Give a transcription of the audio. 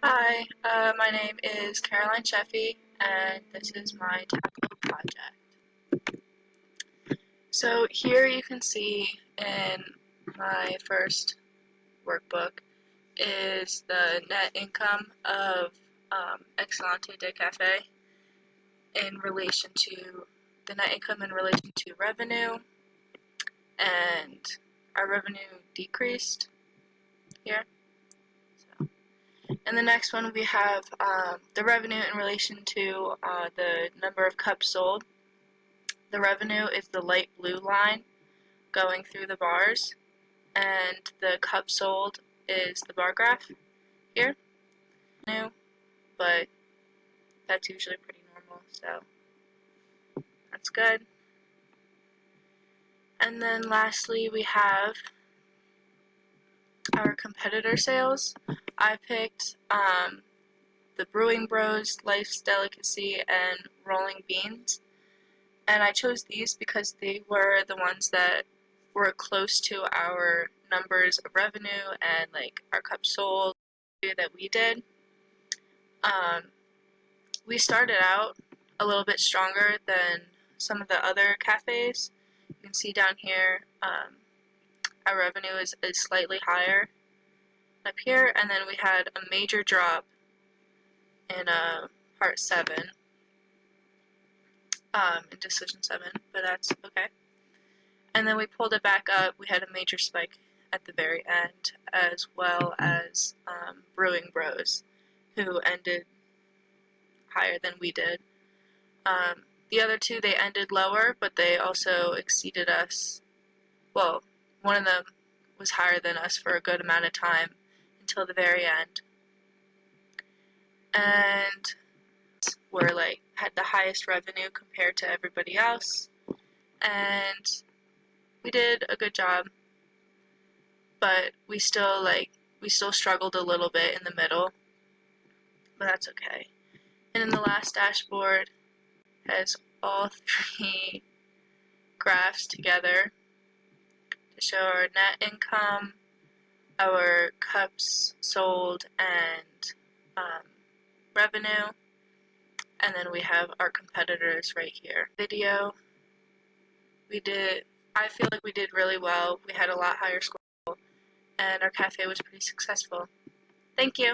Hi, my name is Caroline Sheffy, and this is my Tableau project. So here you can see in my first workbook is the net income of Excellente de Cafe in relation to the net income in relation to revenue, and our revenue decreased here. In the next one, we have the revenue in relation to the number of cups sold. The revenue is the light blue line going through the bars, and the cups sold is the bar graph here. New, but that's usually pretty normal, so that's good. And then lastly, we have our competitor sales. I picked the Brewing Bros, Life's Delicacy, and Rolling Beans. And I chose these because they were the ones that were close to our numbers of revenue and like our cups sold that we did. We started out a little bit stronger than some of the other cafes. You can see down here our revenue is slightly higher up here, and then we had a major drop in part 7, in decision 7, but that's okay. And then we pulled it back up. We had a major spike at the very end, as well as Brewing Bros, who ended higher than we did. The other two, they ended lower, but they also exceeded us. Well, one of them was higher than us for a good amount of time until the very end. And we're like had the highest revenue compared to everybody else. And we did a good job, but we still struggled a little bit in the middle, but that's okay. And then the last dashboard has all three graphs together to show our net income, our cups sold, and revenue, and then we have our competitors right here. Video, I feel like we did really well. We had a lot higher score, and our cafe was pretty successful. Thank you.